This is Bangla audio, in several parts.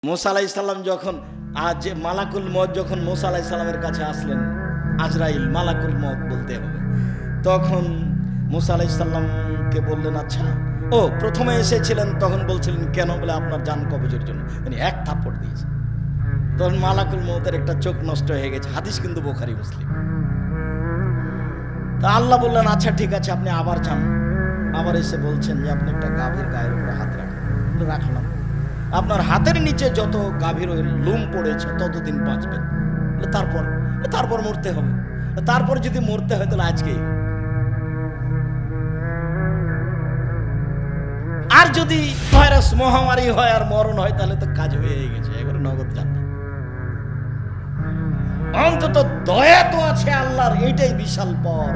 মুসা আলাইহিস সালাম যখন মালাকুল মউত যখন মুসা আলাইহিস সালামের কাছে আসলেন, আজরাইল মালাকুল মউত বলতে হবে, তখন মুসা আলাইহিস সালামকে বললেন আচ্ছা, ও প্রথমে এসেছিলেন তখন বলছিলেন কেন, বলে আপনার জান কবজের জন্য, মানে এক থাপ্পড় দিয়েছে। তখন মালাকুল মউতের একটা চোখ নষ্ট হয়ে গেছে, হাদিস কিন্তু বুখারী মুসলিম। তা আল্লাহ বললেন আচ্ছা ঠিক আছে, আপনি আবার যান। আবার এসে বলছেন যে আপনি একটা গাভীর গায়ের উপরে হাত রাখেন। রাখলাম। আপনার হাতের নিচে যত গাভীর লোম পড়েছে ততদিন বাঁচবেন। তারপর মরতে হবে। তারপর যদি মরতে হয় তাহলে আজকেই। আর যদি ভাইরাস মহামারী হয় আর মরণ হয় তাহলে তো কাজ হয়ে গেছে, এবারে নগদ জান্নাত। অন্তত দয়া তো আছে আল্লাহর, এইটাই বিশাল পাওয়া।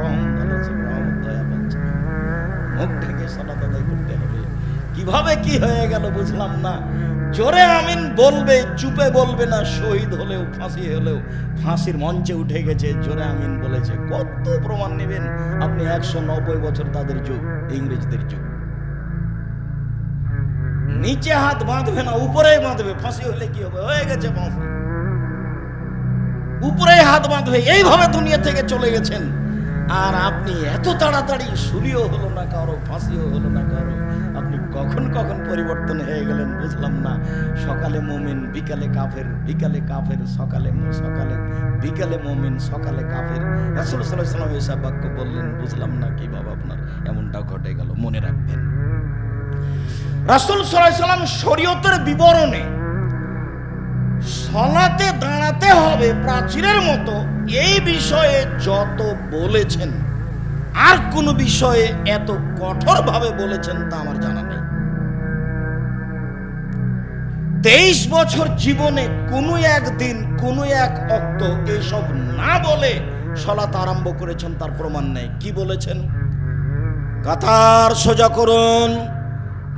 দয়া বলছে, মুখ ঢেকে সালাত আদায় করতে হবে। কিভাবে কি হয়ে গেল বুঝলাম না। জোরে আমিন বলবে, চুপে বলবে না। শহীদ হলেও ফাঁসি হলেও ফাঁসির মঞ্চে উঠে গেছে, জোরে আমিন বলেছে। কত প্রমাণ নেবেন আপনি? 190 বছর তাদের যুগ, ইংরেজদের যুগ। নিচে হাত বাঁধবে না, উপরে বাঁধবে। ফাঁসি হলে কি হবে? হয়ে গেছে ফাঁসি। উপরে হাত বাঁধবে, এইভাবে দুনিয়া থেকে চলে গেছেন। আর আপনি এত তাড়াতাড়ি, শুলিও হলো না কারো, ফাঁসিও হলো না কারো। আপনি কখন কখন পরিবর্তন হয়ে গেলেন বুঝলাম না। সকালে মুমিন, বিকালে কাফের, বিকালে কাফের, সকালে বিকালে মুমিন, সকালে কাফের। রাসূল সাল্লাল্লাহু আলাইহি ওয়াসাল্লাম এসব বাক্য বললেন, বুঝলাম না কিভাবে আপনার এমনটা ঘটে গেল। মনে রাখবেন, রাসূল সাল্লাল্লাহু আলাইহি ওয়াসাল্লাম শরীয়তের বিবরণে সালাতে দাঁড়াতে হবে প্রাচীরের মতো, এই বিষয়ে যত বলেছেন, আর কোন বিষয়ে এত কঠোরভাবে বলেছেন তা আমার জানা নেই। 23 বছর জীবনে কোনো একদিন, কোনো এক অক্ত এইসব না বলে সালাত আরম্ভ করেছেন, তার প্রমাণ নেই। কি বলেছেন? কাতার সোজা করুন,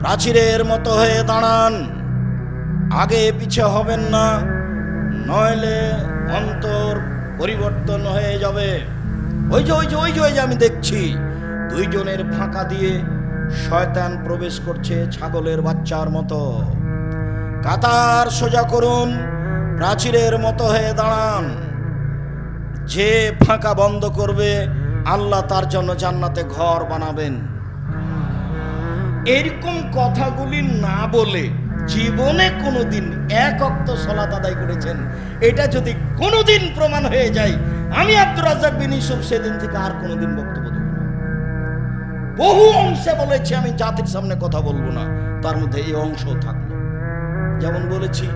প্রাচীরের মতো হয়ে দাঁড়ান, আগে পিছে হবেন না, নইলে অন্তর পরিবর্তন হয়ে যাবে। ওই যে আমি দেখছি 2 জনের ফাঁকা দিয়ে শয়তান প্রবেশ করছে ছাগলের বাচ্চার মতো। কাতার সোজা করুন, প্রাচীরের মতো হয়ে দাঁড়ান। যে ফাঁকা বন্ধ করবে আল্লাহ তার জন্য জান্নাতে ঘর বানাবেন। এরকম কথাগুলি না বলে জীবনে কোনোদিন এক ওয়াক্ত সালাত আদায় করেছেন, এটা যদি কোনোদিন প্রমাণ হয়ে যায়, আমি আব্দুর রাজ্জাক বিন ইউসুফ সেদিন থেকে আর কোনোদিন বক্তব্য দেব না। বহু অংশে বলেছি আমি জাতির সামনে কথা বলবো না, তার মধ্যে এই অংশ থাকলো। যেমন বলেছি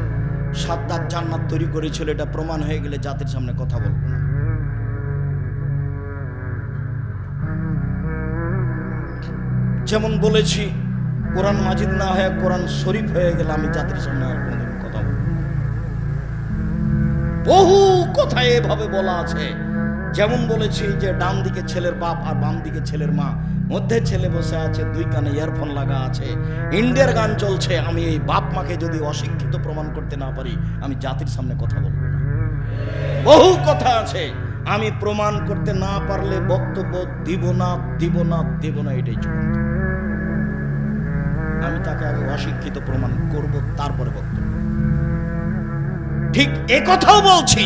সাদ্দাত জান্নাত তৈরি করেছিল, এটা প্রমাণ হয়ে গেলে জাতির সামনে কথা বলবো না। যেমন বলেছি কোরআন মাজিদ না হয়ে কোরআন শরীফ হয়ে গেলে আমি জাতির সামনে আর কোনোদিন কথা বলবো না। বহু কথা এভাবে বলা আছে। যেমন বলেছি যে ডান দিকে ছেলের বাপ আর বাম দিকে ছেলের মা, মধ্যে ছেলে বসে আছে, 2 কানে ইয়ারফোন লাগা আছে, ইন্ডিয়ার গান চলছে। আমি এই বাপ মাকে যদি অশিক্ষিত প্রমাণ করতে না পারি আমি জাতির সামনে কথা বলবো না। বহু কথা আছে, আমি প্রমাণ করতে না পারলে বক্তব্য দিব না, এটাই চূড়ান্ত। আমি তাকে আগে অশিক্ষিত প্রমাণ করব, তারপরে বক্তব্য। ঠিক এ কথাও বলছি,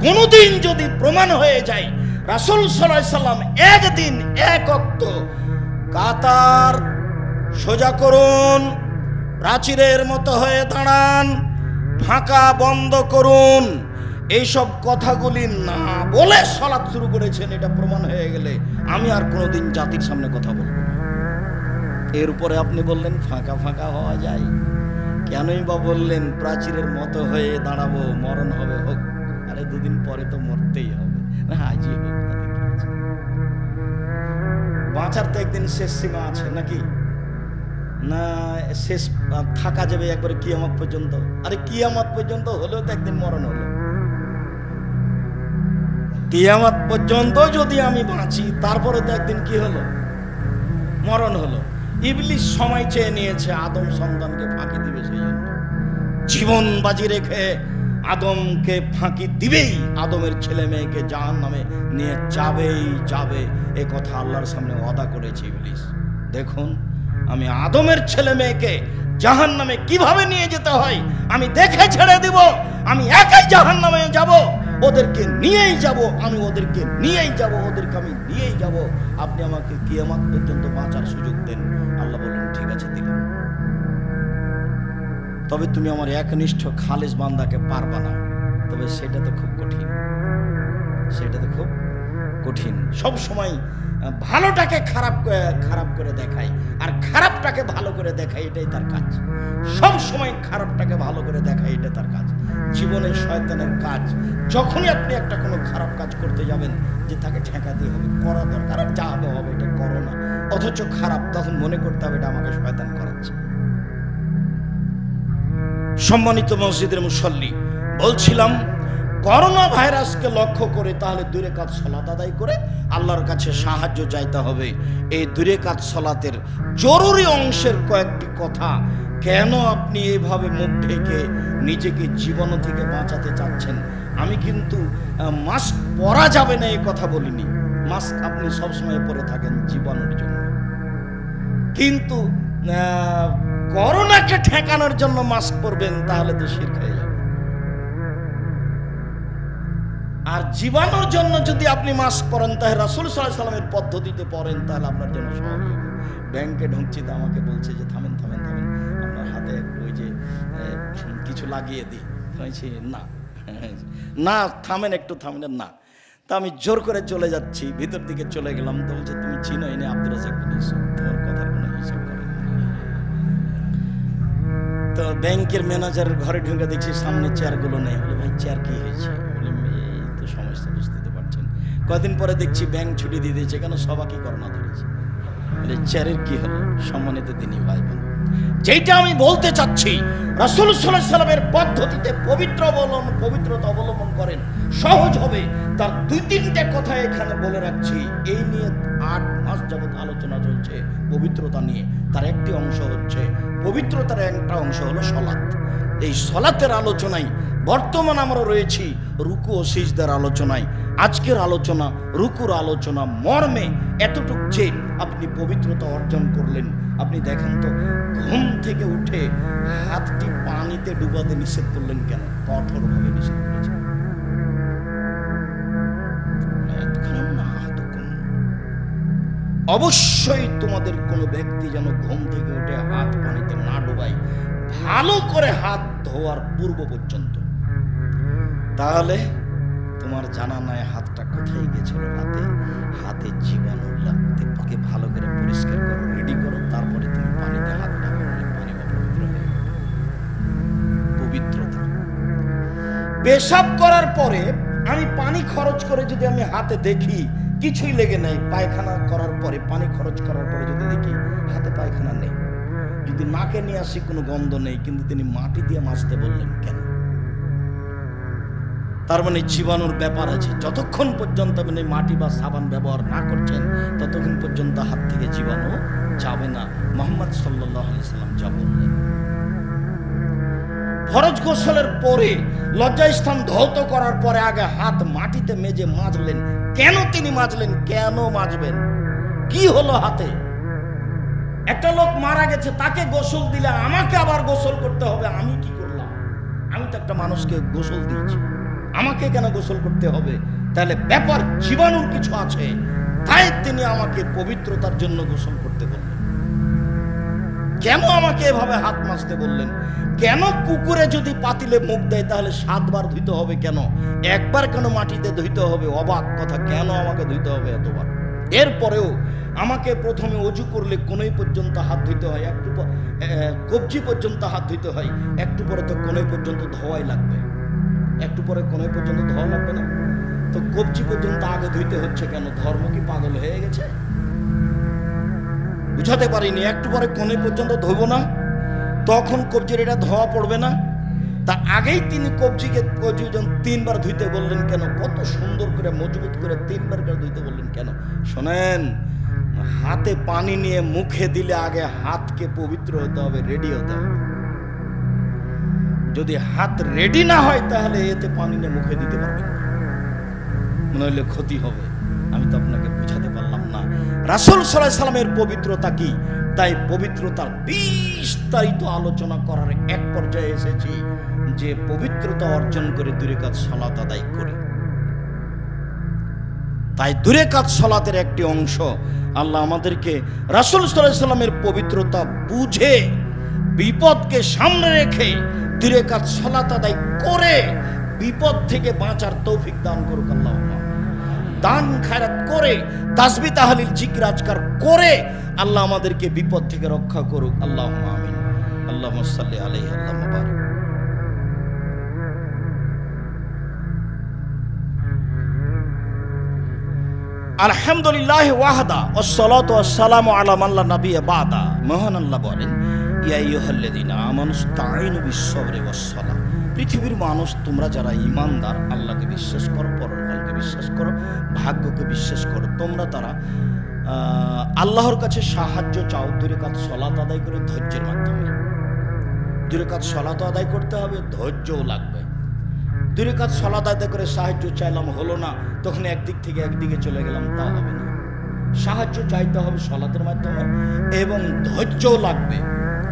কোনদিন যদি প্রমাণ হয়ে যায় রাসূল সাল্লাল্লাহু আলাইহি সাল্লাম একদিন এক ওয়াক্ত কাতার সোজা করুন, প্রাচীরের মতো হয়ে দাঁড়ান, ফাঁকা বন্ধ করুন, এইসব কথাগুলি না বলে সালাত শুরু করেছেন, এটা প্রমাণ হয়ে গেলে আমি আর কোনোদিন জাতির সামনে কথা বলবো না। এর উপরে আপনি বললেন ফাঁকা হওয়া যায়, কেনই বা বললেন প্রাচীরের মতো হয়ে দাঁড়াবো, মরণ হবে হোক। আরে 2 দিন পরে তো মরতেই হবে, না আজই হোক, তাতে কি আছে? বাঁচার তো একদিন শেষ সীমা আছে নাকি? না শেষ থাকা যাবে একবারে কিয়ামত পর্যন্ত? আরে কিয়ামত পর্যন্ত হলেও তো একদিন মরণ হলো। কিয়ামত পর্যন্ত যদি আমি বাঁচি, তারপরে তো একদিন কি হলো? মরণ হলো। ইবলিস সময় চেয়ে নিয়েছে আদম সন্তানকে ফাঁকি দিবে, সেই জন্য জীবন বাজি রেখে আদমকে ফাঁকি দিবেই, আদমের ছেলে মেয়েকে জাহান্নামে নিয়ে যাবে। এ কথা আল্লাহর সামনে ওয়াদা করেছে ইবলিস। দেখুন আমি আদমের ছেলে মেয়েকে জাহান্নামে কিভাবে নিয়ে যেতে হয় আমি দেখে ছেড়ে দিব। আমি একাই জাহান্নামে যাব, ওদেরকে নিয়েই যাব, আমি ওদেরকে নিয়েই যাব, ওদেরকে আমি নিয়েই যাব। আপনি আমাকে কিয়ামত পর্যন্ত বাঁচার সুযোগ দেন। আল্লাহ বললেন ঠিক আছে দিলাম, তবে তুমি আমার একনিষ্ঠ খালেস বান্দাকে পারবা না। তবে সেটা তো খুব কঠিন, সেটা তো খুব কঠিন। সব সময় ভালোটাকে খারাপ করে দেখায় আর খারাপটাকে ভালো করে দেখায়, এটাই তার কাজ। সব সময় খারাপটাকে ভালো করে দেখায়, এটা তার কাজ। জীবনের শয়তানের কাজ, যখনই আপনি একটা কোনো খারাপ কাজ করতে যাবেন যে তাকে ঠেকা দিয়ে হবে, করা দরকার, আর যা হবে হবে, এটা করো না, অথচ খারাপ, তখন মনে করতে হবে এটা আমাকে শয়তান করাচ্ছে। সম্মানিত মসজিদের মুসল্লি, বলছিলাম করোনা ভাইরাসকে লক্ষ্য করে তাহলে 2 রাকাত সালাত আদায় করে আল্লাহর কাছে সাহায্য চাইতে হবে। এই 2 রাকাত সালাতের জরুরি অংশের কয়েকটি কথা, কেন আপনি এইভাবে মুখ ঢেকে নিজেকে জীবাণু থেকে বাঁচাতে চাচ্ছেন। আমি কিন্তু মাস্ক পরা যাবে না এই কথা বলিনি, মাস্ক আপনি সবসময় পরে থাকেন জীবাণুর জন্য, কিন্তু করোনাকে ঠেকানোর জন্য মাস্ক পরবেন তাহলে তো শিরক হয়ে যাবে। আর জীবাণুর জন্য যদি আপনি মাস্ক পরেন তাহলে রাসূল সাল্লাল্লাহু আলাইহি ওয়াসাল্লামের পদ্ধতিতে পরেন, তাহলে আপনার জন্য সহজ হবে। ব্যাংকে ঢুকছি তো আমাকে বলছে যে থামেন থামেন থামেন, আপনার হাতে ওই যে কিছু লাগিয়ে দিই। না না, থামেন একটু, থামেন না। তা আমি জোর করে চলে যাচ্ছি, ভিতর দিকে চলে গেলাম। তো বলছে তুমি চিনো এনে আব্দুর রাজ্জাক বিন ইউসুফ, তোমার কথার কোনো হিসাব করে। তো ব্যাংকের ম্যানেজারের ঘরে ঢুকে দেখছি সামনে চেয়ারগুলো নেই। বলে ভাই চেয়ার কি হয়েছে? বলে এই তো সমস্যা, বুঝতে পারছেন। কয়েকদিন পরে দেখছি ব্যাংক ছুটি দিয়ে দিয়েছে, কেন সবাই কি করোনা ধরেছে। বলে চেয়ারের কি হলো? সম্মানিত দিনী ভাই বোন, যেটা আমি বলতে চাচ্ছি, রাসূল সাল্লাল্লাহু আলাইহি ওয়াসাল্লামের পদ্ধতিতে পবিত্রতা অবলম্বন করেন, সহজ হবে। তার 2-3টে কথা এখানে বলে রাখছি। এই নিয়ে 8 মাস যাবত আলোচনা চলছে পবিত্রতা নিয়ে। তার একটি অংশ হচ্ছে পবিত্রতার, একটা অংশ হলো সালাত। এই সালাতের আলোচনায় বর্তমান আমরা রয়েছি রুকু ও সিজদার আলোচনায়। আজকের আলোচনা রুকুর আলোচনা, মর্মে এতটুক যে আপনি পবিত্রতা অর্জন করলেন। আপনি দেখেন তো, ঘুম থেকে উঠে হাতটি পানিতে ডুবাতে নিষেধ করলেন কেন? কঠোরভাবে নিষেধ করেছেন। অবশ্যই তোমাদের কোনো ব্যক্তি যেন ঘুম থেকে উঠে হাত পানিতে না ডুবায়, ভালো করে হাত ধোয়ার পূর্ব পর্যন্ত। তাহলে তোমার জানা নাই হাতটা কোথায় গেছিল রাতে। হাতে জীবাণু লাগতে পাকে ভালো করে পরিষ্কার করো, রেডি করো, তারপরে তুমি পানিতে হাত ঢাকো, পানি অপবিত্র হয়ে। পবিত্রতা, পেশাব করার পরে আমি পানি খরচ করে যদি আমি হাতে দেখি কিছুই লেগে নাই, পায়খানা করার পরে পানি খরচ করার পরে যদি দেখি হাতে পায়খানা নেই, যদি নাকে নিয়ে আসি কোনো গন্ধ নেই, কিন্তু তিনি মাটি দিয়ে মাজতে বললেন কেন? তার মানে জীবাণুর ব্যাপার আছে। যতক্ষণ পর্যন্ত আপনি মাটি বা সাবান ব্যবহার না করছেন ততক্ষণ পর্যন্ত হাত থেকে জীবাণু যাবে না। মুহাম্মদ সাল্লাল্লাহু আলাইহি সাল্লাম যা বললেন। ফরজ গোসলের পরে লজ্জাস্থান ধৌত করার পরে আগে হাত মাটিতে মেজে মাজলেন কেন? তিনি মাজলেন কেন? মাজবেন কি হলো হাতে? একটা লোক মারা গেছে, তাকে গোসল দিলে আমাকে আবার গোসল করতে হবে। আমি কি করলাম? আমি তো একটা মানুষকে গোসল দিয়েছি, আমাকে কেন গোসল করতে হবে? তাহলে ব্যাপার জীবাণুর কিছু আছে, তাই তিনি আমাকে পবিত্রতার জন্য গোসল করতে বললেন। কেন আমাকে এভাবে হাত মাজতে বললেন? কেন কুকুরে যদি পাতিলে মুখ দেয় তাহলে 7 বার ধুইতে হবে কেন? একবার কেন মাটিতে ধুইতে হবে? অবাক কথা, কেন আমাকে ধুইতে হবে এতবার? এরপরেও আমাকে প্রথমে অজু করলে কোনোই পর্যন্ত হাত ধুইতে হয়, একটু কবজি পর্যন্ত হাত ধুইতে হয়, একটু পরে তো কোনোই পর্যন্ত ধোয়াই লাগবে, একটু পরে কোনোই পর্যন্ত ধোয়া লাগবে না? তো কবজি পর্যন্ত আগে ধুইতে হচ্ছে কেন? ধর্ম কি পাগল হয়ে গেছে? বুঝাতে পারিনি। একটু পরে কোণে পর্যন্ত ধোব না, তখন কবজির এটা ধোয়া পড়বে না? তা আগেই তিনি কবজিকে 3 বার ধুইতে বললেন কেন? কত সুন্দর করে মজবুত করে 3 বার করে ধুইতে বললেন কেন? শোনেন, হাতে পানি নিয়ে মুখে দিলে আগে হাতকে পবিত্র হতে হবে, রেডি হতে হবে। যদি হাত রেডি না হয় তাহলে এতে পানি নিয়ে মুখে দিতে পারবেন না, মনে হলে ক্ষতি হবে। আমি তো আপনাকে বুঝাতে পারলাম না। রাসূল সাল্লাল্লাহু আলাইহি সাল্লামের পবিত্রতা কি? তাই পবিত্রতার বিস্তারিত আলোচনা করার এক পর্যায়ে এসেছি যে পবিত্রতা অর্জন করে 2 রাকাত সালাত আদায় করি। তাই 2 রাকাত সালাতের একটি অংশ আল্লাহ আমাদেরকে রাসূল সাল্লাল্লাহু আলাইহি সাল্লামের পবিত্রতা বুঝে বিপদকে সামনে রেখে 2 রাকাত সালাত আদায় করে বিপদ থেকে বাঁচার তৌফিক দান করুক আল্লাহ। দান খায়রাত করে তাসবিহ তাহলিল জিকির আজকার করে আল্লাহ আমাদেরকে বিপদ থেকে রক্ষা করুক আল্লাহুম্মা আমিন। আল্লাহুম্মা সাল্লি আলাইহি আল্লাহুম্মা বারিক। আলহামদুলিল্লাহ ওয়াহদা ওয়াসসালাতু ওয়াসসালামু আলা মান লা নাবিয়্যা বাদা। মহান আল্লাহ বলেন, ইয়া আইয়ুহাল্লাযীনা আমানুস্তাঈনু বিস-সাবরি ওয়াস-সালাহ। পৃথিবীর মানুষ, তোমরা যারা ঈমানদার, আল্লাহকে বিশ্বাস করো, পরকালকে বিশ্বাস করো, ভাগ্যকে বিশ্বাস করো, তোমরা তারা আল্লাহর কাছে সাহায্য চাও 2 রাকাত সালাত আদায় করে ধৈর্যের মাধ্যমে। 2 রাকাত সালাত আদায় করতে হবে, ধৈর্যও লাগবে। 2 রাকাত সালাত আদায় করে সাহায্য চাইলাম, হলো না, তখন একদিক থেকে একদিকে চলে গেলাম, তা হবে না। সাহায্য চাইতে হবে সালাতের মাধ্যমে এবং ধৈর্যও লাগবে।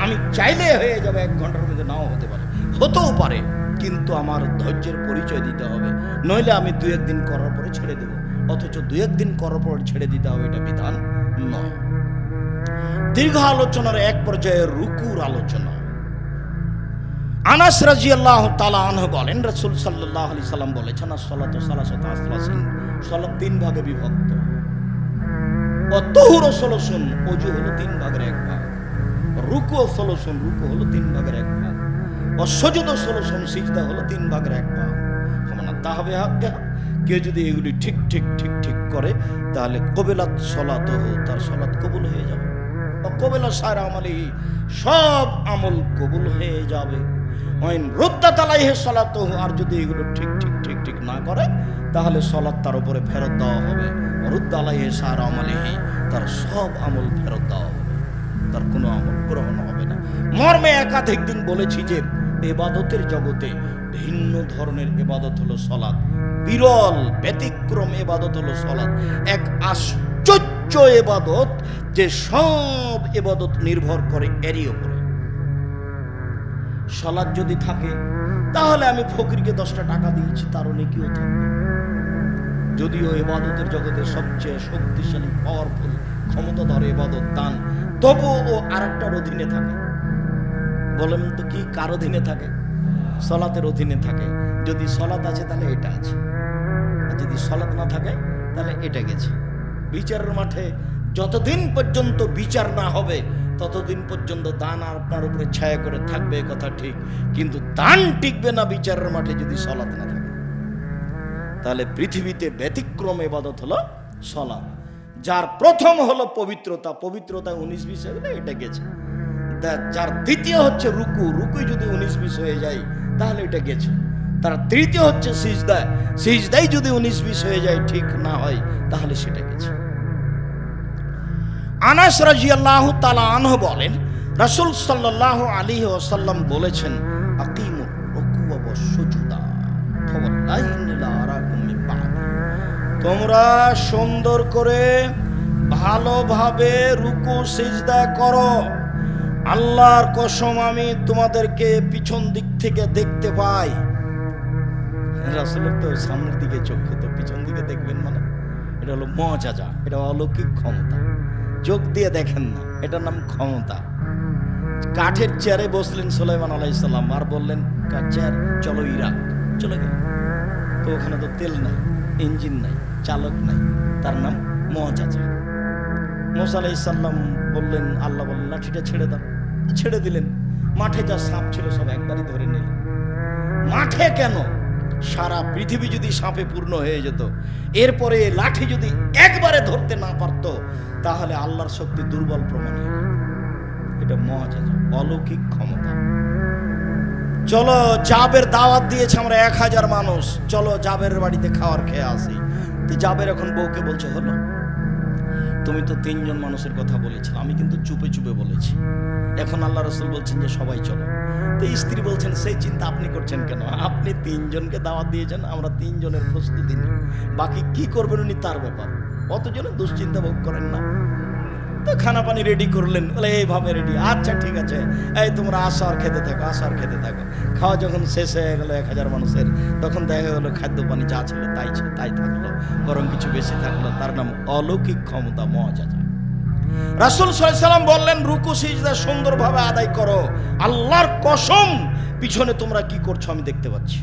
আমি চাইলে হয়ে যাবে 1 ঘন্টার মধ্যে, নাও হতে পারে, হতেও পারে, কিন্তু আমার ধৈর্যের পরিচয় দিতে হবে। নইলে আমি 2-1 দিন করার পরে ছেড়ে দেব, অথচ 2-1 দিন করার পর ছেড়ে দিতে হবে, এটা বিধান নয়। দীর্ঘ আলোচনার এক পর্যায়ে রুকুর আলোচনা। আনাস রাদিয়াল্লাহু তাআলা আনহু বলেন, রাসূল সাল্লাল্লাহু আলাইহি সাল্লাম বলেছেন, as-সালাতু সালাসাতু আসলাসিন, সালাত 3 ভাগে বিভক্ত। ওয়াত-তুহুরু সালাসুন, ওযু হলো 3 ভাগের 1 ভাগ। রুকু সালাসুন, রুকু হলো 3 ভাগের 1 ভাগ। ওয়াস-সুজুদু সালাসুন, সিজদা হলো 3 ভাগের 1 ভাগ। সমান তাহবে হাক্কা, কেউ যদি এগুলি ঠিক ঠিক ঠিক ঠিক করে তাহলে কবিলাত সালাতুহু, তার সালাত কবুল হয়ে যাবে। কবিলা সারা আমলিহি, সব আমল কবুল হয়ে যাবে। ওয়াইন রুদ্দাত আলাইহি সালাতুহু, আর যদি এগুলো ঠিক ঠিক ঠিক ঠিক না করে তাহলে সালাত তার উপরে ফেরত দেওয়া হবে। রুদ্দা আলাইহি সারা আমলিহি, তার সব আমল ফেরত দেওয়া হবে, তার কোনো আমল গ্রহণ হবে না। মর্মে একাধিক দিন বলেছি যে ইবাদতের জগতে ভিন্ন ধরনের ইবাদত হলো সালাত, বিরল ব্যতিক্রম ইবাদত হলো সালাত। এক আশ্চর্য ইবাদত যে সব ইবাদত নির্ভর করে এরই উপরে। সালাত যদি থাকে তাহলে আমি ফকিরকে 10টা টাকা দিয়েছি, তারও নেকিও থাকবে। যদিও ইবাদতের জগতে সবচেয়ে শক্তিশালী, পাওয়ারফুল, ক্ষমতাধর ইবাদত দান, তবুও ও আরেকটার অধীনে থাকে। বলেন তো কি কার অধীনে থাকে? সালাতের অধীনে থাকে। যদি সালাত আছে তাহলে এটা আছে, আর যদি সালাত না থাকে তাহলে এটা গেছে। বিচারের মাঠে যতদিন পর্যন্ত বিচার না হবে ততদিন পর্যন্ত দান আপনার উপরে ছায়া করে থাকবে, কথা ঠিক, কিন্তু দান টিকবে না বিচারের মাঠে যদি সালাত না থাকে। তাহলে পৃথিবীতে ব্যতিক্রম ইবাদত হলো সালাত, যার প্রথম হলো পবিত্রতা, পবিত্রতা 19-20 হয়ে গেলে এটা গেছে। যার দ্বিতীয় হচ্ছে রুকু, রুকুই যদি 19-20 হয়ে যায় তাহলে এটা গেছে। তার তৃতীয় হচ্ছে সিজদা, সিজদাই যদি 19-20 হয়ে যায়, ঠিক না হয়, তাহলে সেটা গেছে। আনাস রাদিয়াল্লাহু তাআলা আনহু বলেন, রাসূল সাল্লাল্লাহু আলাইহি ওয়াসাল্লাম বলেছেন, আকিমুর রুকুয়া ওয়াস সুজুদা ফাওয়াল্লাহি লা আরাকুম মিন বা'দি। তোমরা সুন্দর করে ভালোভাবে রুকু সিজদা করো, আল্লাহর কসম আমি তোমাদেরকে পিছন দিক থেকে দেখতে পাই। রাসূলের তো সামনের দিকে চোখে, তো পিছন দিকে দেখবেন মানে এটা হলো মুআজিজা, এটা অলৌকিক ক্ষমতা। চোখ দিয়ে দেখেন না, এটার নাম ক্ষমতা। কাঠের চেয়ারে বসলেন সুলাইমান আলাইহিস সালাম, আর বললেন চেয়ার চলো ইরাক, চলে গেল। তো ওখানে তো তেল নাই, ইঞ্জিন নাই, চালক নাই, তার নাম মুআজিজা। মুসা আলাইহিস সালাম বললেন, আল্লাহ বললেন লাঠিটা ছেড়ে দাও, ছেড়ে দিলেন। মাঠে যা সাপ ছিল সব একবারই ধরে নিলেন। মাঠে কেন, সারা পৃথিবী যদি সাপে পূর্ণ হয়ে যেত, এরপরে লাঠি যদি একবারে ধরতে না পারতো, তাহলে আল্লাহর শক্তি দুর্বল প্রমাণ হয়। এটা মুআজিজা, অলৌকিক ক্ষমতা। চলো জাবের দাওয়াত দিয়েছে আমরা 1000 মানুষ, চলো জাবের বাড়িতে খাওয়ার খেয়ে আসি। তো জাবের এখন বউকে বলছে, হলো তুমি তো 3 জন মানুষের কথা বলেছিলে, আমি কিন্তু চুপে চুপে বলেছি, এখন আল্লাহ রাসূল বলছেন যে সবাই চলো। তো স্ত্রী বলছেন, সেই চিন্তা আপনি করছেন কেন? আপনি 3 জনকে দাওয়াত দিয়েছেন, আমরা 3 জনের প্রস্তুতি নিই, বাকি কি করবেন উনি তার ব্যাপার, অতজনে দুশ্চিন্তা ভোগ করেন না। তো খানা পানি রেডি করলেন, বলে এইভাবে রেডি, আচ্ছা ঠিক আছে, এই তোমরা আসো আর খেতে থাকো, আসো আর খেতে থাকো। খাওয়া যখন শেষ হয়ে গেল 1000 মানুষের, তখন দেখা গেলো খাদ্য পানি যা ছিল তাই থাকলো, বরং কিছু বেশি থাকলো। তার নাম অলৌকিক ক্ষমতা, মুআজিজা। রাসূল সাল্লাল্লাহু আলাইহি ওয়াসাল্লাম বললেন, রুকু সিজদা সুন্দরভাবে আদায় করো, আল্লাহর কসম পিছনে তোমরা কি করছো আমি দেখতে পাচ্ছি।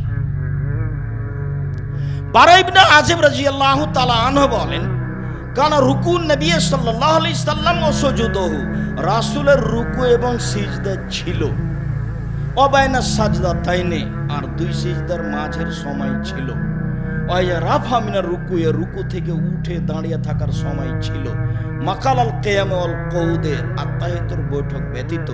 বারা ইবনে আযিব রাদিয়াল্লাহু তাআলা আনহু বলেন, কানা রুকু নবী সাল্লাল্লাহু আলাইহি সাল্লাম ও সুজুদুহু, রাসূলের রুকু এবং সিজদা ছিল, অবায়না সাজদাতাইনে, আর দুই সিজদার মাঝের সময় ছিল, ওয়া রাফা মিনার রুকু, রুকু থেকে উঠে দাঁড়িয়ে থাকার সময় ছিল, মাকালাল কিয়াম ওয়াল কউদে, আত্তাহিয়াতুর বৈঠক ব্যতীত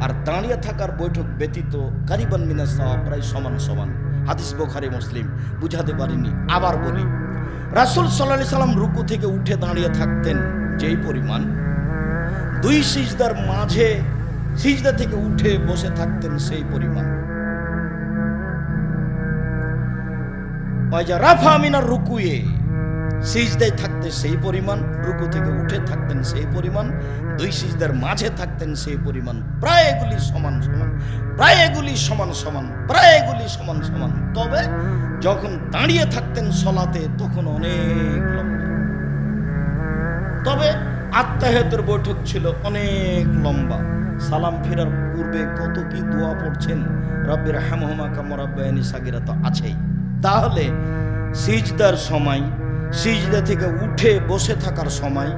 আর দাঁড়িয়ে থাকার বৈঠক ব্যতীত, কারিবান মিনাস সাওয়া, প্রায় সমান সমান। হাদিস বুখারী মুসলিম। বুঝাতে পারিনি, আবার বলি। রাসূল সাল্লাল্লাহু আলাইহি সাল্লাম রুকু থেকে উঠে দাঁড়িয়ে থাকতেন যেই পরিমাণ, দুই সিজদার মাঝে সিজদা থেকে উঠে বসে থাকতেন সেই পরিমাণ। ওয়া রাফা মিনার রুকুয়ে, সিজদায় থাকতেন সেই পরিমাণ, রুকু থেকে উঠে থাকতেন সেই পরিমাণ, দুই সিজদার মাঝে থাকতেন সেই পরিমাণ। প্রায় এগুলি সমান সমান, প্রায় এগুলি সমান সমান, প্রায় এগুলি সমান সমান। তবে যখন দাঁড়িয়ে থাকতেন সলাতে তখন অনেক লম্বা। তবে আত্তাহিয়াতুর বৈঠক ছিল অনেক লম্বা। সালাম ফেরার পূর্বে কত কি দোয়া পড়ছেন, রব্বির হামহুমা কামা রাব্বায়ানি সাগীরা তো আছেই। তাহলে সিজদার সময়, সিজদা থেকে উঠে বসে থাকার সময়,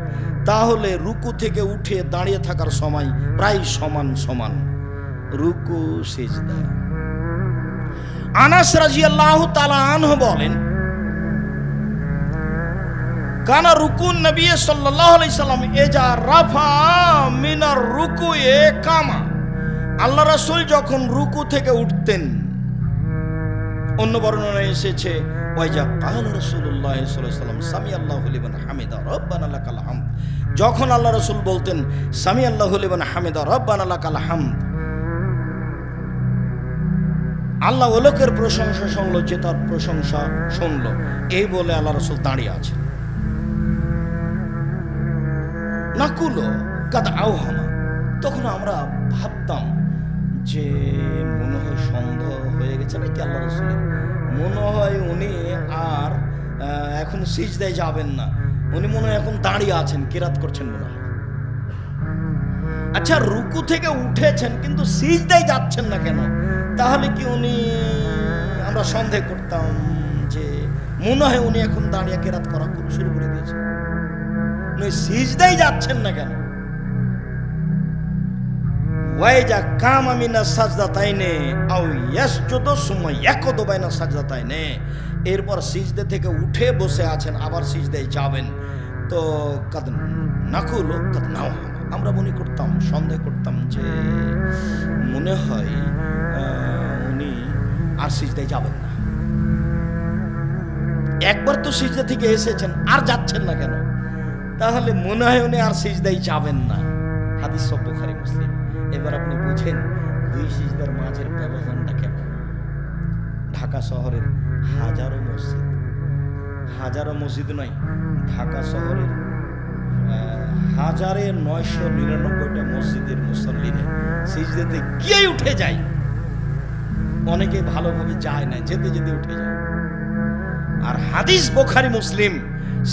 তাহলে রুকু থেকে উঠে দাঁড়িয়ে থাকার সময় প্রায় সমান সমান। রুকু সিজদা। আনাস রাদিয়াল্লাহু তাআলা আনহু বলেন, কানা রুকু নবী সাল্লাল্লাহু আলাইহি সাল্লাম ইজা রাফা মিনার রুকুয়ে কামা, আল্লাহ রাসূল যখন রুকু থেকে উঠতেন, অন্য বর্ণনায় এসেছে ওয়াইজা কালা রাসূলুল্লাহ সাল্লাল্লাহু আলাইহি ওয়াসাল্লাম সামি আল্লাহু লিমান হামিদা রব্বানা লাকাল হামদ, যখন আল্লাহ রাসূল বলতেন সামি আল্লাহু লিমান হামিদা রব্বানা লাকাল হামদ, আল্লাহ ও লোকের প্রশংসা শুনলো যে তার প্রশংসা শুনলো, এই বলে আল্লাহ রাসূল দাঁড়িয়ে আছেন। নাকুলো কাদ আওহামা, তখন আমরা ভাবতাম যে মনে হয় সন্দেহ হয়ে গেছে নাকি আল্লাহ রাসূলের, মনে হয় উনি আর এখন সিজদায় যাবেন না, উনি মনে হয় এখন দাঁড়িয়ে আছেন, কিরাত করছেন মনে হয়। আচ্ছা, রুকু থেকে উঠেছেন কিন্তু সিজদায় যাচ্ছেন না কেন? তাহলে কি উনি, আমরা সন্দেহ করতাম যে মনে হয় উনি এখন দাঁড়িয়ে কিরাত করা শুরু করে দিয়েছেন, উনি সিজদায় যাচ্ছেন না কেন? ওয়াইজা কামা মিনাস সাজদাতাইনে আও ইয়াসজুদু সুম্মা ইয়াকুদু বাইনা সাজদাতাইনে, এরপর সিজদা থেকে উঠে বসে আছেন, আবার সিজদায় যাবেন। তো কাদ নাকুল কাদ নাও, আমরা মনে করতাম, সন্দেহ করতাম যে মনে হয় উনি আর সিজদায় যাবেন না। একবার তো সিজদা থেকে এসেছেন, আর যাচ্ছেন না কেন? তাহলে মনে হয় উনি আর সিজদায় যাবেন না। হাদিস সব বুখারী মুসলিম। এবার আপনি বুঝেন দুই সিজদার মাঝের ব্যবধানটা কেমন। ঢাকা শহরের হাজারো মসজিদ, হাজারো মসজিদ নয়, ঢাকা শহরের 1999টা মসজিদের মুসল্লিরা সিজদাতে গিয়ে উঠে যায়। অনেকে ভালোভাবে যায় না, যেতে যেতে উঠে যায়। আর হাদিস বুখারী মুসলিম,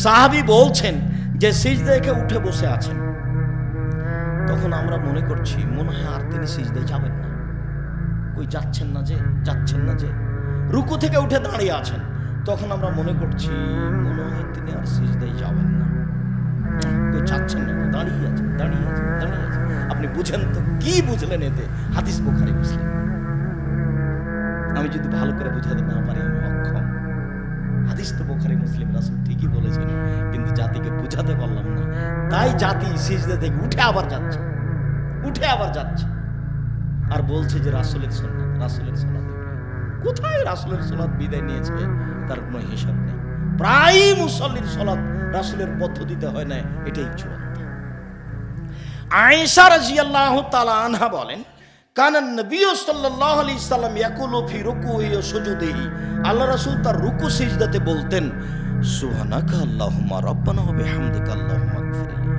সাহাবী বলছেন যে সিজদায় উঠে বসে আছেন, তখন আমরা মনে করছি মনে হয় আর তিনি সিজদায় যাবেন না, কই যাচ্ছেন না যে রুকু থেকে উঠে দাঁড়িয়ে আছেন, তখন আমরা মনে করছি মনে হয় তিনি আর সিজদায় যাবেন না, কই যাচ্ছেন না, দাঁড়িয়ে আছেন। আপনি বুঝেন তো, কি বুঝলেন এতে? হাদিস বুখারী মুসলিম। আমি যদি ভালো করে বুঝাতে না পারি আমি অক্ষম। হাদিস তো বুখারী মুসলিম, রাসূল ঠিকই বলেছেন, কিন্তু জাতিকে বুঝাতে পারলাম না, তাই জাতি সিজদা থেকে উঠে আবার যাচ্ছে আর বলছে যে রাসূলের সুন্নাত। কোথায় রাসূলের সালাত বিদায় নিয়েছে তার কোনো হিসাব নেই। প্রায় মুসল্লির সালাত রাসূলের পদ্ধতিতে হয় না, এটাই চূড়ান্ত। আয়েশা রাদিয়াল্লাহু তাআলা আনহা বলেন, কানান নবী সাল্লাল্লাহু আলাইহি সাল্লাম ইয়াকুলু ফি রুকুহি ওয়া সুজুদিহি, আল্লাহ রাসূল তার রুকু সিজদাতে বলতেন সুবহানাকা আল্লাহুম্মা রাব্বানা ওয়া বিহামদিকা আল্লাহুম্মা ইগফিরলি।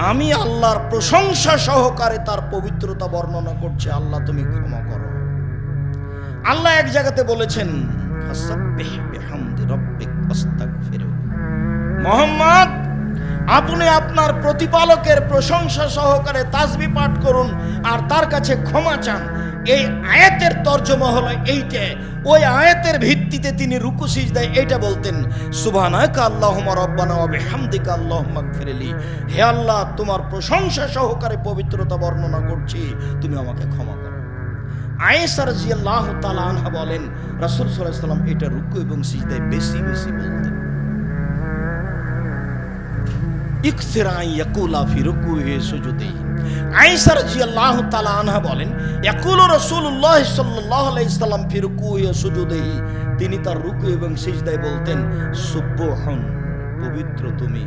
আমি আল্লাহর প্রশংসা সহকারে তার পবিত্রতা বর্ণনা করছি, আল্লাহ তুমি ক্ষমা করো। আল্লাহ এক জায়গাতে বলেছেন ফাসাব্বিহ বিহামদি রাব্বিক ওয়াস্তাগফিরু, মুহাম্মদ আপনি আপনার প্রতিপালকের প্রশংসা সহকারে তাসবিহ পাঠ করুন আর তার কাছে ক্ষমা চান। এই আয়াতের তর্জমা হলো এইটা। ওই আয়াতের ভিত্তিতে তিনি রুকু সিজদায় এইটা বলতেন, সুবহানাকা আল্লাহুম্মা রাব্বানা ওয়া বিহামদিকা আল্লাহুম্মা গফিরলি, হে আল্লাহ তোমার প্রশংসা সহকারে পবিত্রতা বর্ণনা করছি, তুমি আমাকে ক্ষমা করো। আয়েশা রাদিয়াল্লাহু তাআলা আনহা বলেন রাসূল সাল্লাল্লাহু আলাইহি ওয়াসাল্লাম এটা রুকু এবং সিজদায় বেশি বেশি বলতেন। ইকসিরা ইয়াকুলা ফি রুকুহি সুজুদি, আয়েশা রাদিয়াল্লাহু তাআলা আনহা বলেন ইয়াকুলু রাসূলুল্লাহ সাল্লাল্লাহু আলাইহি ওয়াসাল্লাম ফি রুকুহি ওয়া সুজুদিহি, তিনি তার রুকু এবং সিজদায় বলতেন সুবহান পবিত্র তুমি,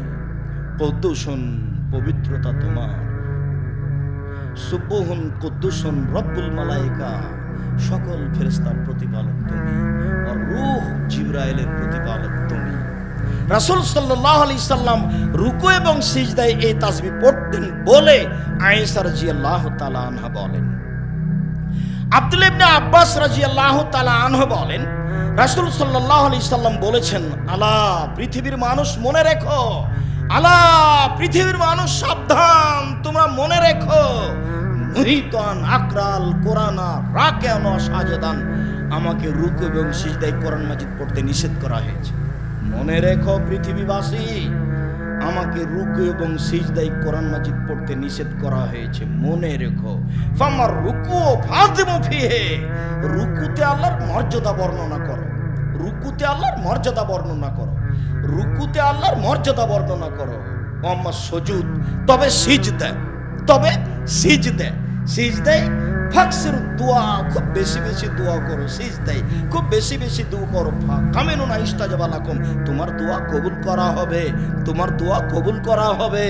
কুদ্দুসুন পবিত্রতা তোমার, সুবহুন কুদ্দুসুন রব্বুল মালায়েকা সকল ফেরেশতার প্রতিপালক তুমি, আর রূহ জিবরাইলের প্রতিপালক তুমি। রাসূল সাল্লাল্লাহু আলাইহি সাল্লাম রুকু এবং সিজদায় এই তাসবিহ পড়তেন বলে আয়েশা রাদিয়াল্লাহু তাআলা আনহা বলেন। আব্দুল্লাহ ইবনে আব্বাস রাদিয়াল্লাহু তাআলা আনহু বলেন রাসূল সাল্লাল্লাহু আলাইহি সাল্লাম বলেছেন, আলা পৃথিবীর মানুষ মনে রেখো, আলা পৃথিবীর মানুষ সাবধান, তোমরা মনে রেখো, মুহিতান আকরাল কোরআনা রাকিয়ান ওয়া সাজেদান, আমাকে রুকু এবং সিজদায় কোরআন মাজিদ পড়তে নিষেধ করা হয়েছে। মনে রেখো পৃথিবীবাসী, আমাকে রুকু এবং সিজদায় কোরআন মাজিদ পড়তে নিষেধ করা হয়েছে, মনে রেখো। ফামার রুকু ফাযিমু ফিহি, রুকুতে আল্লাহর মর্যাদা বর্ণনা করো, রুকুতে আল্লাহর মর্যাদা বর্ণনা করো, রুকুতে আল্লাহর মর্যাদা বর্ণনা করো। ওয়াম্মা সুজুদ, তবে সিজদা, তবে সিজদা, সিজদায় ফাকসির দোয়া, খুব বেশি বেশি দোয়া করো, সিজদায় খুব বেশি বেশি দোয়া করো। কামিনুনা ইস্তাজাবা লাকুম, তোমার দোয়া কবুল করা হবে, তোমার দোয়া কবুল করা হবে।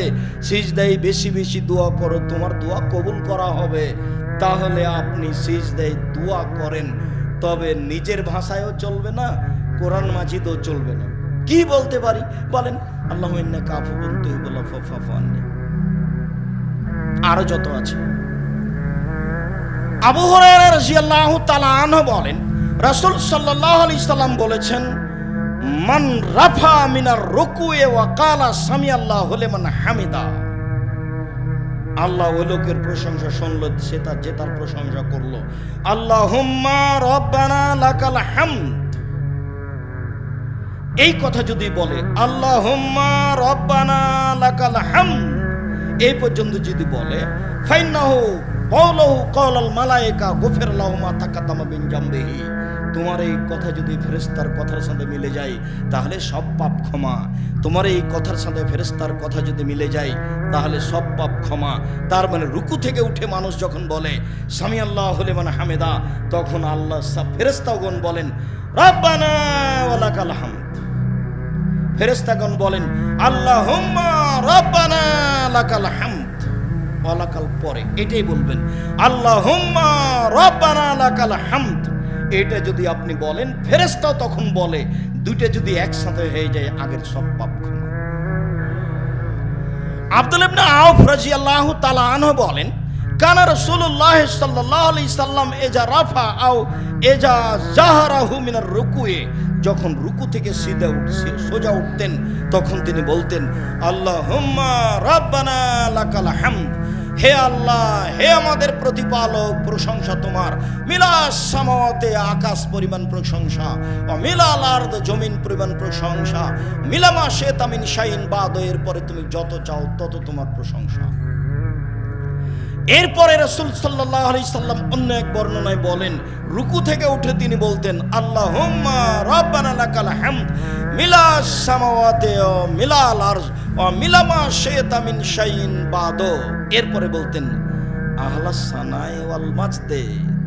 সিজদায় বেশি বেশি দোয়া করো, তোমার দোয়া কবুল করা হবে। তাহলে আপনি সিজদায় দোয়া করেন, তবে নিজের ভাষায়ও চলবে না, কোরআন মাজিদও চলবে না। কি বলতে পারি বলেন? আল্লাহুম্মা ইন্নাকা আফুউন তুহিব্বুল আফওয়া ফা'ফু আন্নি, আরো যত আছে। আবু হুরায়রা রাদিয়াল্লাহু তাআলা আনহু বলেন রাসূল সাল্লাল্লাহু আলাইহি সাল্লাম বলেছেন, মান রাফা মিনার রুকুয়ে ওয়া ক্বালা সামিআল্লাহু লিমান হামিদা, আল্লাহ ওই লোকের প্রশংসা শুনল, সে তার যে তার প্রশংসা করলো, আল্লাহুম্মা রাব্বানা লাকাল হামদ, এই কথা যদি বলে আল্লাহুম্মা রাব্বানা লাকাল হামদ, এই পর্যন্ত যদি বলে, ফাইন্নাহু ক্বাউলুহু ক্বাউলাল মালায়েকা গুফির লাহু মা তাকাদ্দামা মিন জামবিহি, তোমার এই কথা যদি ফেরেশতার কথার সাথে মিলে যায় তাহলে সব পাপ ক্ষমা। তোমার এই কথার সাথে ফেরেশতার কথা যদি মিলে যায় তাহলে সব পাপ ক্ষমা। তার মানে রুকু থেকে উঠে মানুষ যখন বলে সামিআল্লাহু লিমান হামিদা, তখন আল্লাহ সব ফেরেশতাগণ বলেন রাব্বানা ওয়া লাকাল হামদ, ফেরেশতাগণ বলেন আল্লাহুম্মা রাব্বানা লাকাল হামদ, ওয়া লাকাল পরে এটাই বলবেন আল্লাহুম্মা রাব্বানা লাকাল হামদ। এটা যদি আপনি বলেন, ফেরেশতাও তখন বলে, দুইটা যদি একসাথে হয়ে যায় আগের সব পাপ ক্ষমা। আব্দুল্লাহ ইবনে আউফ রাদিয়াল্লাহু তাআলা আনহু বলেন, কানা রাসূলুল্লাহ সাল্লাল্লাহু আলাইহি সাল্লাম ইজা রাফা আও ইজা জাহারাহু মিনার রুকুয়ে, যখন রুকু থেকে সোজা উঠতেন তখন তিনি বলতেন আল্লাহুম্মা রাব্বানা লাকাল হামদ, হে আল্লাহ, হে আমাদের প্রতিপালক, প্রশংসা তোমার, মিলাস সামাওয়াতে আকাশ পরিমাণ প্রশংসা, ও মিলাল আরদ জমিন পরিমাণ প্রশংসা, মিলামা শাইতা মিন শাইইন বাদ, এরপরে তুমি যত চাও তত তোমার প্রশংসা। এরপরে রাসূল সাল্লাল্লাহু আলাইহি সাল্লাম অন্য এক বর্ণনায় বলেন, রুকু থেকে উঠে তিনি বলতেন আল্লাহুম্মা রাব্বানা লাকাল হামদ মিলাস সামাওয়াতি ওয়া মিলাল আরজ ওয়া মিলামা শাইতা মিন শাইইন বাদ, এরপরে বলতেন আহলাস সানাই ওয়াল মাজদে,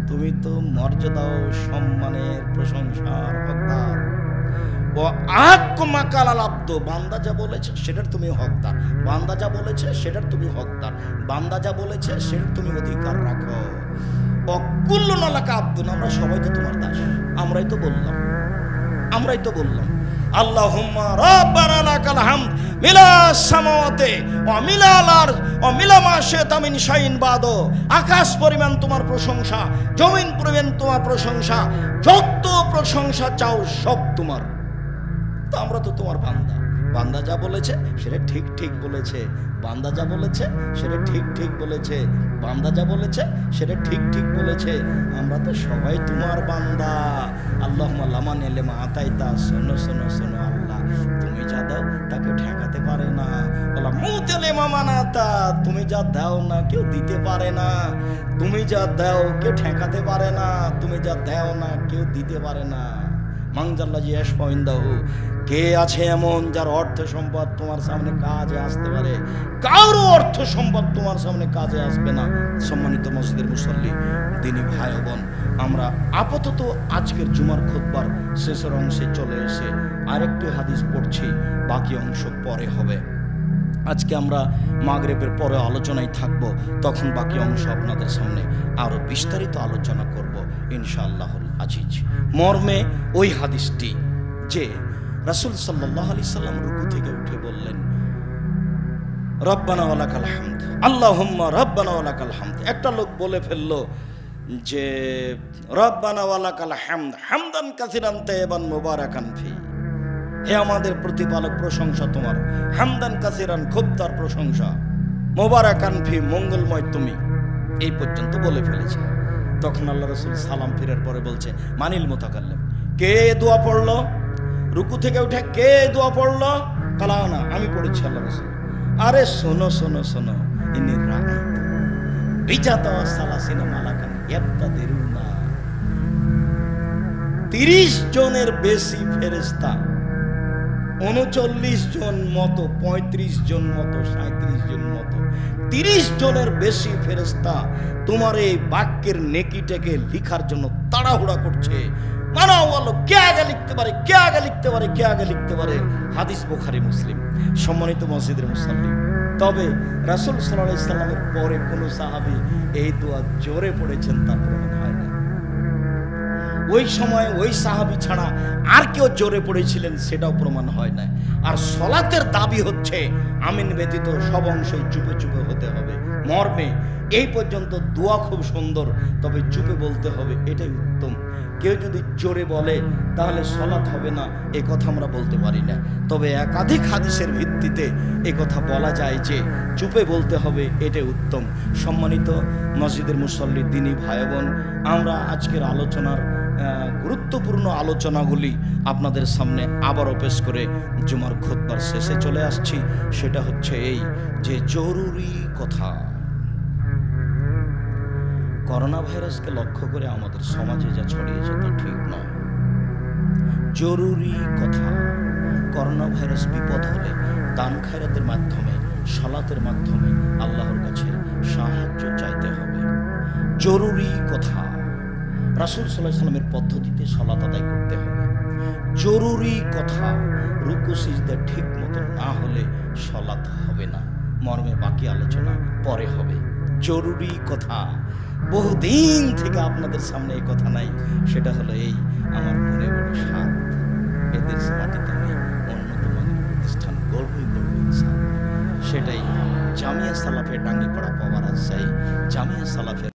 তুমি তো মর্যাদা ও সম্মানের প্রশংসার হকদার, ও আহাক্কু মা কালাল আব্দ, বান্দা যা বলেছে সেটার তুমি হকদার, বান্দা যা বলেছে সেটার তুমি হকদার, বান্দা যা বলেছে সেটার তুমি অধিকার রাখো। অকুল্লুনা লাকা আব্দুন, আমরা সবাই তো তোমার দাস, আমরাই তো বললাম আল্লাহুম্মা রাব্বানা লাকাল হামদ মিলা সামাওয়াতে ওয়া মিলাল আরদ ওয়া মিলা মা শি'তা মিন শাইইন বাদু। আকাশ পরিমাণ তোমার প্রশংসা, জমিন পরিমাণ তোমার প্রশংসা, যত প্রশংসা চাও সব তোমার। তো আমরা তো তোমার বান্দা, বান্দা যা বলেছে সেটা ঠিক ঠিক বলেছে, বান্দা যা বলেছে সেটা ঠিক ঠিক বলেছে, বান্দা যা বলেছে সেটা ঠিক ঠিক বলেছে। আমরা তো সবাই তোমার বান্দা। আল্লাহুম্মা লামান ইলামা আতাইতা, শোনো শোনো শোনো আল্লাহ, তুমি যা দাও তাকে ঠেকাতে পারে না। বলা মুতেলে মামানাতা, তুমি যা দাও না কেউ দিতে পারে না, তুমি যা দাও কেউ ঠেকাতে পারে না, তুমি যা দাও না কেউ দিতে পারে না। মাংজাল্লাজি এসপাইন্দাহু, কে আছে এমন যার অর্থ সম্পদ তোমার সামনে কাজে আসতে পারে? কারো অর্থ সম্পদ তোমার সামনে কাজে আসবে না। সম্মানিত মসজিদের মুসল্লি, দিনী ভাই বোন, আমরা আপাতত আজকের জুমার খুতবার শেষের অংশে চলে এসে আরেকটি হাদিস পড়ছি, বাকি অংশ পরে হবে। আজকে আমরা মাগরিবের পরে আলোচনায় থাকবো, তখন বাকি অংশ আপনাদের সামনে আরো বিস্তারিত আলোচনা করব ইনশাআল্লাহুল আজিজ। মর্মে ওই হাদিসটি যে রাসূল সাল্লাল্লাহু আলাইহি সাল্লাম রুকু থেকে উঠে বললেন, রব্বানা ওয়া লাকাল হামদ, আল্লাহুম্মা রব্বানা ওয়া লাকাল হামদ। একটা লোক বলে ফেললো যে রব্বানা ওয়া লাকাল হামদ হামদান কাসিরান তাইয়িবান মুবারাকান ফি, হে আমাদের প্রতিপালক প্রশংসা তোমার, হামদান কাসিরান খুব তার প্রশংসা, মুবারাকান ফি মঙ্গলময় তুমি, এই পর্যন্ত বলে ফেলেছে। তখন আল্লাহ রাসূল সালাম ফিরার পরে বলছে, মানিল মুতাকাল্লিম, কে দোয়া পড়লো? রুকু থেকে উঠে কে দোয়া পড়লো? কালানা, আমি পড়েছি আল্লাহ রাসূল। আরে শোনো শোনো শোনো, ইনি রানী বিজাতা সালাসিনা মালাকান ইয়াবতাদিরুনা, 30 জনের বেশি ফেরেশতা, 39 জন মতো, 35 জন মতো, 37 জন মতো, 30 জনের বেশি ফেরেশতা তোমার এই বাক্যের নেকিটাকে লিখার জন্য তাড়াহুড়া করছে। মানাও বলো, কে আগে লিখতে পারে, কে আগে লিখতে পারে, কে আগে লিখতে পারে? হাদিস বুখারী মুসলিম। সম্মানিত মসজিদের মুসল্লি, তবে রাসূল সাল্লাল্লাহু আলাইহি সাল্লামের পরে কোন সাহাবী এই দোয়া জোরে পড়েছেন তা প্রমাণ হয় না। ওই সময় ওই সাহাবী ছাড়া আর কেউ জোরে পড়েছিলেন সেটাও প্রমাণ হয় না। আর সলাতের দাবি হচ্ছে আমিন ব্যতীত সব অংশই চুপে চুপে হতে হবে। মর্মে এই পর্যন্ত দোয়া খুব সুন্দর, তবে চুপে বলতে হবে, এটাই উত্তম। কেউ যদি জোরে বলে তাহলে সলাত হবে না, এ কথা আমরা বলতে পারি না। তবে একাধিক হাদিসের ভিত্তিতে এ কথা বলা যায় যে চুপে বলতে হবে, এটাই উত্তম। সম্মানিত মসজিদের মুসল্লি, দিনী ভাই বোন, আমরা আজকের আলোচনার গুরুত্বপূর্ণ আলোচনাগুলি আপনাদের সামনে আবারও পেশ করে জুমার খুতবার শেষে চলে আসছি। সেটা হচ্ছে এই যে জরুরি কথা। করোনা ভাইরাসকে লক্ষ্য করে আমাদের সমাজে যা ছড়িয়েছে তা ঠিক নয়। জরুরি কথা, করোনা ভাইরাস বিপদ হলে দান খায়রাতের মাধ্যমে, সালাতের মাধ্যমে আল্লাহর কাছে সাহায্য চাইতে হবে। জরুরি কথা, রাসূল সাল্লাল্লাহু আলাইহি সাল্লামের পদ্ধতিতে সালাত আদায় করতে হবে। জরুরি কথা, রুকু সিজদা ঠিক মতো না হলে সালাত হবে না। মর্মে বাকি আলোচনা পরে হবে। জরুরি কথা, বহুদিন থেকে আপনাদের সামনে এই কথা নাই, সেটা হলো এই, আমার মনে বড় সাধ, এদের মাটিতে আমি অন্যতম প্রতিষ্ঠান গর্বই করব ইনশাআল্লাহ। সেটাই জামিয়া সালাফের ডাঙ্গিপাড়া পাওয়া রাজশাহী জামিয়া সালাফের